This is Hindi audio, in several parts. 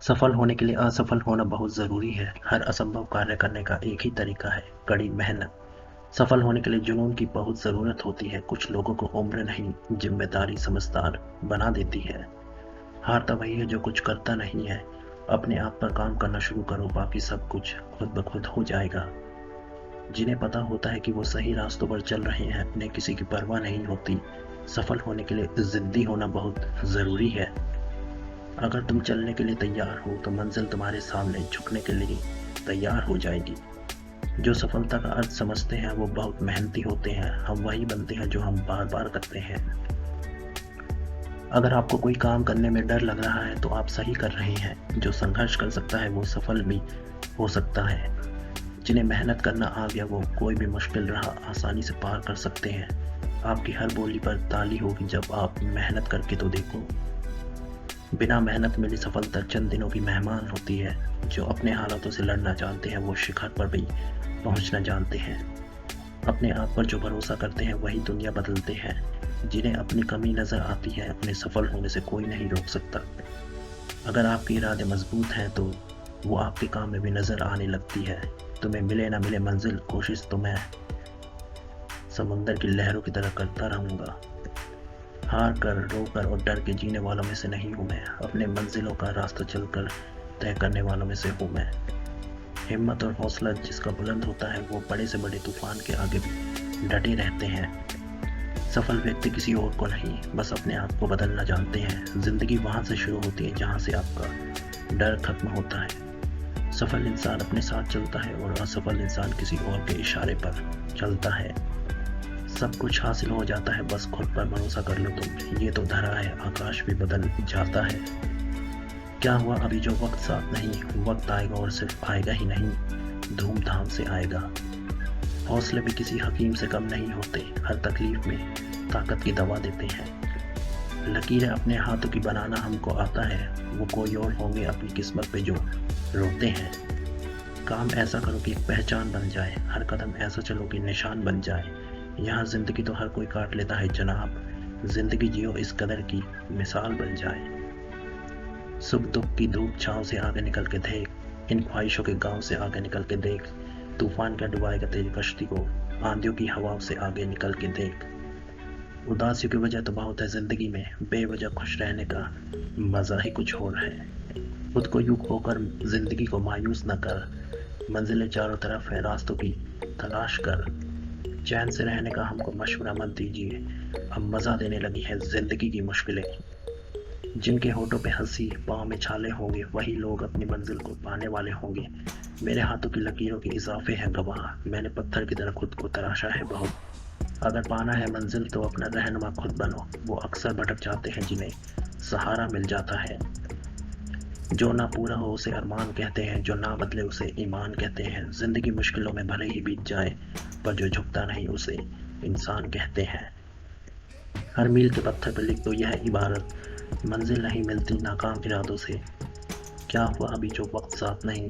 सफल होने के लिए असफल होना बहुत ज़रूरी है। हर असंभव कार्य करने का एक ही तरीका है, कड़ी मेहनत। सफल होने के लिए जुनून की बहुत ज़रूरत होती है। कुछ लोगों को उम्र नहीं, जिम्मेदारी समझदार बना देती है। हारता वही है जो कुछ करता नहीं है। अपने आप पर काम करना शुरू करो, बाकी सब कुछ खुद ब खुद हो जाएगा। जिन्हें पता होता है कि वो सही रास्तों पर चल रहे हैं, उन्हें किसी की परवाह नहीं होती। सफल होने के लिए ज़िद्दी होना बहुत ज़रूरी है। अगर तुम चलने के लिए तैयार हो तो मंजिल तुम्हारे सामने झुकने के लिए तैयार हो जाएगी। जो सफलता का अर्थ समझते हैं वो बहुत मेहनती होते हैं। हम वही बनते हैं जो हम बार बार करते हैं। अगर आपको कोई काम करने में डर लग रहा है तो आप सही कर रहे हैं। जो संघर्ष कर सकता है वो सफल भी हो सकता है। जिन्हें मेहनत करना आ गया वो कोई भी मुश्किल राह आसानी से पार कर सकते हैं। आपकी हर बोली पर ताली होगी जब आप मेहनत करके तो देखो। बिना मेहनत मिली सफलता चंद दिनों की मेहमान होती है। जो अपने हालातों से लड़ना जानते हैं वो शिखर पर भी पहुंचना जानते हैं। अपने आप पर जो भरोसा करते हैं वही दुनिया बदलते हैं। जिन्हें अपनी कमी नजर आती है उन्हें सफल होने से कोई नहीं रोक सकता। अगर आपके इरादे मजबूत हैं तो वो आपके काम में भी नजर आने लगती है। तुम्हें मिले ना मिले मंजिल, कोशिश तो मैं समुंदर की लहरों की तरह करता रहूंगा। हार कर, रो कर और डर के जीने वालों में से नहीं हूँ मैं। अपने मंजिलों का रास्ता चलकर तय करने वालों में से हूँ मैं। हिम्मत और हौसला जिसका बुलंद होता है वो बड़े से बड़े तूफान के आगे भी डटे रहते हैं। सफल व्यक्ति किसी और को नहीं, बस अपने आप को बदलना जानते हैं। जिंदगी वहां से शुरू होती है जहां से आपका डर खत्म होता है। सफल इंसान अपने साथ चलता है और असफल इंसान किसी और के इशारे पर चलता है। सब कुछ हासिल हो जाता है, बस खुद पर भरोसा कर लो तुम। ये तो धरा है, आकाश भी बदल जाता है। क्या हुआ अभी जो वक्त साथ नहीं, वक्त आएगा और सिर्फ आएगा ही नहीं, धूमधाम से आएगा। हौसले भी किसी हकीम से कम नहीं होते। हर तकलीफ में ताकत की दवा देते हैं। लकीरें अपने हाथों की बनाना हमको आता है। वो कोई और होंगे अपनी किस्मत पे जो रोते हैं। काम ऐसा करो कि एक पहचान बन जाए। हर कदम ऐसा चलो कि निशान बन जाए। यहाँ जिंदगी तो हर कोई काट लेता है जनाब। जिंदगी जियो इस कदर की मिसाल बन जाए। सुख दुख की धूप छांव से आगे निकल के देख। इन ख्वाहिशों के गांव से आगे निकल के देख। तूफान क्या डुबाएगा तेरी कश्ती को, आंधियों की हवाओं से आगे निकल के देख। उदासियों की वजह तो बहुत है जिंदगी में, बेवजह खुश रहने का मजा ही कुछ और है। खुद को यूं खोकर जिंदगी को मायूस न कर। मंजिलें चारों तरफ है, रास्तों की तलाश कर। चैन से रहने का हमको मशवरा मत दीजिए। अब मजा देने लगी है जिंदगी की मुश्किलें। जिनके होठों पे हंसी, पाँव में छाले होंगे, वही लोग अपनी मंजिल को पाने वाले होंगे। मेरे हाथों की लकीरों के इजाफे हैं गवाह। मैंने पत्थर की तरह खुद को तराशा है बहुत। अगर पाना है मंजिल तो अपना रहनुमा खुद बनो। वो अक्सर भटक जाते हैं जिन्हें सहारा मिल जाता है। जो ना पूरा हो उसे अरमान कहते हैं, जो ना बदले उसे ईमान कहते हैं। जिंदगी मुश्किलों में भले ही बीत जाए, पर जो झुकता नहीं उसे इंसान कहते हैं। हर मील के पत्थर पर लिख दो यह इबारत, मंजिल नहीं मिलती नाकाम इरादों से। क्या हुआ अभी जो वक्त साथ नहीं,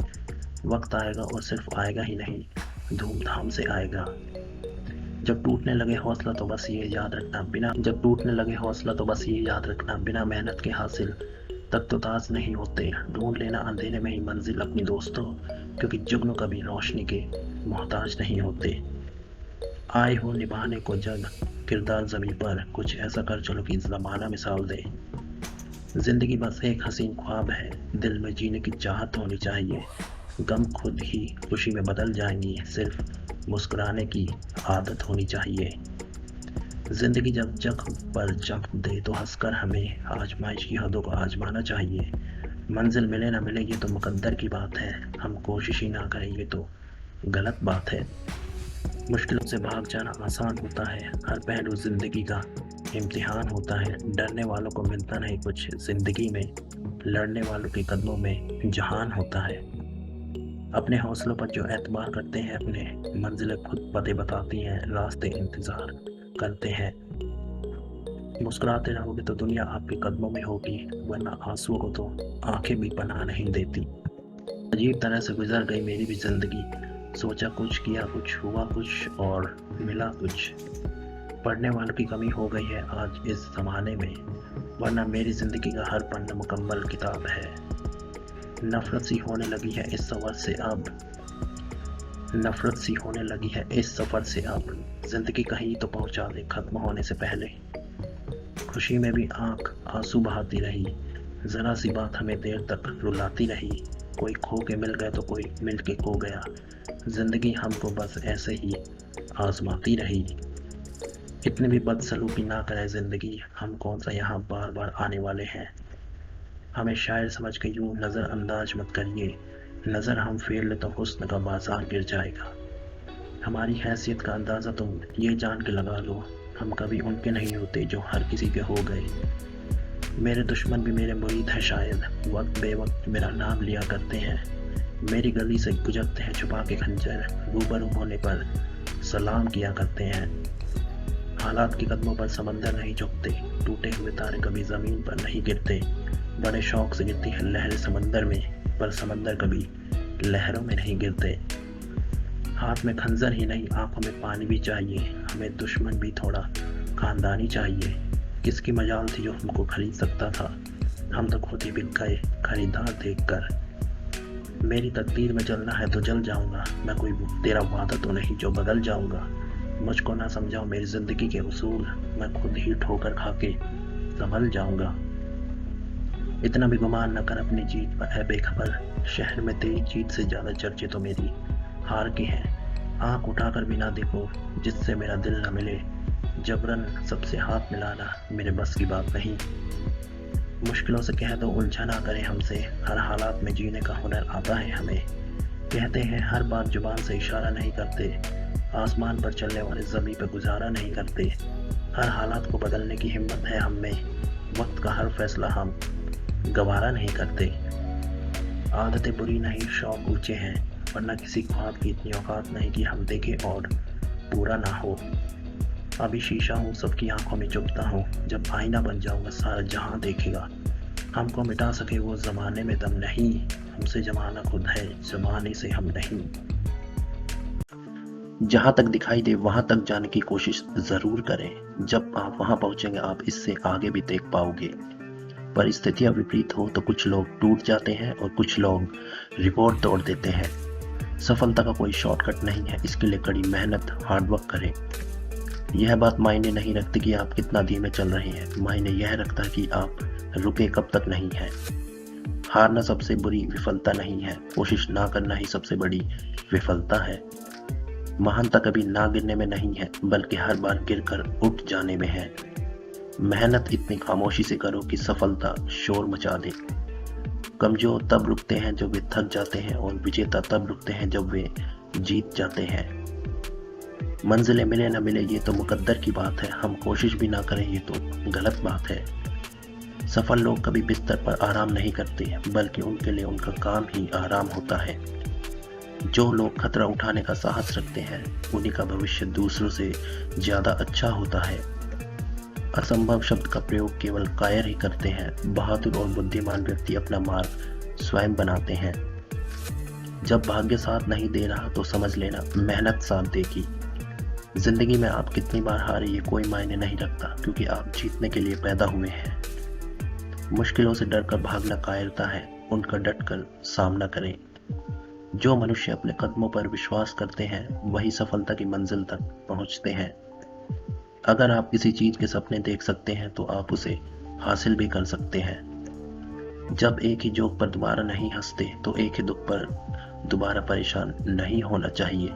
वक्त आएगा और सिर्फ आएगा ही नहीं, धूमधाम से आएगा। जब टूटने लगे हौसला तो बस ये याद रखना, बिना मेहनत के हासिल तक तो ताज नहीं होते। ढूंढ लेना अंधेरे में ही मंजिल अपनी दोस्तों, क्योंकि जुगनू कभी रोशनी के मोहताज नहीं होते। आए हो निभाने को जग किरदार जमी पर, कुछ ऐसा कर चलो कि जमाना मिसाल दे। जिंदगी बस एक हसीन ख्वाब है, दिल में जीने की चाहत होनी चाहिए। गम खुद ही खुशी में बदल जाएंगी, सिर्फ मुस्कुराने की आदत होनी चाहिए। जिंदगी जब जख्म पर जख्म दे तो हंसकर हमें आजमाइश की हदों को आजमाना चाहिए। मंजिल मिले ना मिले ये तो मुकद्दर की बात है, हम कोशिश ही ना करें ये तो गलत बात है। मुश्किलों से भाग जाना आसान होता है, हर पहलू जिंदगी का इम्तिहान होता है। डरने वालों को मिलता नहीं कुछ जिंदगी में, लड़ने वालों के कदमों में जहान होता है। अपने हौसलों पर जो एतबार करते हैं, अपने मंजिलें खुद पते बताती हैं, रास्ते इंतजार करते हैं। मुस्कुराते रहोगे तो दुनिया आपके कदमों में होगी, वरना आंसुओं को तो आंखें भी पनाह नहीं देती। अजीब तरह से गुजर गई मेरी भी जिंदगी, सोचा कुछ, किया कुछ, हुआ कुछ और मिला कुछ। पढ़ने वालों की कमी हो गई है आज इस जमाने में, वरना मेरी जिंदगी का हर पन्ना मुकम्मल किताब है। नफरत सी होने लगी है इस सफर से अब, नफरत सी होने लगी है इस सफर से अब, जिंदगी कहीं तो पहुंचा दे खत्म होने से पहले। खुशी में भी आंख आंसू बहाती रही, जरा सी बात हमें देर तक रुलाती रही। कोई खो के मिल गया तो कोई मिल के खो गया, जिंदगी हमको बस ऐसे ही आजमाती रही। इतनी भी बदसलूकी ना करे जिंदगी, हम कौन सा यहाँ बार बार आने वाले हैं। हमें शायर समझ के यूं नज़रअंदाज मत करिए, नज़र हम फेर ले तो हुस्न का बाजार गिर जाएगा। हमारी हैसियत का अंदाज़ा तुम ये जान के लगा लो, हम कभी उनके नहीं होते जो हर किसी के हो गए। मेरे दुश्मन भी मेरे मुरीद हैं शायद, वक्त बे वक्त मेरा नाम लिया करते हैं। मेरी गली से गुजरते हैं छुपा के खंजर, रूबरू होने पर सलाम किया करते हैं। हालात के कदमों पर समंदर नहीं झुकते, टूटे हुए तारे कभी ज़मीन पर नहीं गिरते। बड़े शौक से गिरती है लहरें समंदर में, पर समंदर कभी लहरों में नहीं गिरते। हाथ में खंजर ही नहीं आंखों में पानी भी चाहिए, हमें दुश्मन भी थोड़ा खानदानी चाहिए। किसकी मजाल थी जो हमको खरीद सकता था, हम तो खुद ही बिक गए खरीदार देखकर। मेरी तकदीर में जलना है तो जल जाऊंगा, मैं कोई तेरा वादा तो नहीं जो बदल जाऊंगा। मुझको ना समझाओ मेरी जिंदगी के उसूल, मैं खुद ही ठोकर खा के संभल जाऊंगा। इतना भी गुमान न कर अपनी जीत पर है बेखबर, शहर में तेरी जीत से ज्यादा चर्चे तो मेरी हार के हैं। आंख उठाकर भी ना देखो जिससे मेरा दिल न मिले, जबरन सबसे हाथ मिलाना मेरे बस की बात नहीं। मुश्किलों से कह दो उलझा ना करें हमसे, हर हालात में जीने का हुनर आता है हमें। कहते हैं हर बात जुबान से इशारा नहीं करते, आसमान पर चलने वाले ज़मीं पर गुजारा नहीं करते। हर हालात को बदलने की हिम्मत है हम में, वक्त का हर फैसला हम गवारा नहीं करते। आदतें बुरी नहीं शौक ऊंचे हैं, वरना किसी ख्वाब की इतनी औकात नहीं कि हम देखें और पूरा ना हो। अभी शीशा हूँ सबकी आंखों में चुभता हूँ, जब आईना बन जाऊंगा सारा जहां देखेगा। हमको मिटा सके वो जमाने में दम नहीं, हमसे जमाना खुद है जमाने से हम नहीं। जहां तक दिखाई दे वहां तक जाने की कोशिश जरूर करें, जब आप वहां पहुंचेंगे आप इससे आगे भी देख पाओगे। परिस्थितियां विपरीत हो तो कुछ लोग टूट जाते हैं और कुछ लोग रिकॉर्ड तोड़ देते हैं। सफलता का कोई शॉर्टकट नहीं है, इसके लिए कड़ी मेहनत हार्डवर्क करें। यह बात मायने नहीं रखती कि आप कितना धीमे चल रहे हैं, मायने यह रखता है कि आप रुके कब तक नहीं है। हारना सबसे बुरी विफलता नहीं है, कोशिश ना करना ही सबसे बड़ी विफलता है। महानता कभी ना गिरने में नहीं है, बल्कि हर बार गिरकर उठ जाने में है। मेहनत इतनी खामोशी से करो कि सफलता शोर मचा दे। कमजोर तब रुकते हैं जब वे थक जाते हैं, और विजेता तब रुकते हैं जब वे जीत जाते हैं। मंजिलें मिले न मिले ये तो मुकद्दर की बात है, हम कोशिश भी ना करें ये तो गलत बात है। सफल लोग कभी बिस्तर पर आराम नहीं करते, बल्कि उनके लिए उनका काम ही आराम होता है। जो लोग खतरा उठाने का साहस रखते हैं, उन्हीं का भविष्य दूसरों से ज्यादा अच्छा होता है। असंभव शब्द का प्रयोग केवल कायर ही करते हैं, बहादुर और बुद्धिमान व्यक्ति अपना मार्ग स्वयं बनाते हैं। जब भाग्य साथ नहीं दे रहा तो समझ लेना मेहनत साथ देगी। जिंदगी में आप कितनी बार हारे ये कोई मायने नहीं रखता, क्योंकि आप जीतने के लिए पैदा हुए हैं। मुश्किलों से डरकर भागना कायरता है, उनका डटकर सामना करें। जो मनुष्य अपने कदमों पर विश्वास करते हैं वही सफलता की मंजिल तक पहुंचते हैं। अगर आप किसी चीज के सपने देख सकते हैं तो आप उसे हासिल भी कर सकते हैं। जब एक ही जोक पर दोबारा नहीं हंसते तो एक ही दुख पर दोबारा परेशान नहीं होना चाहिए।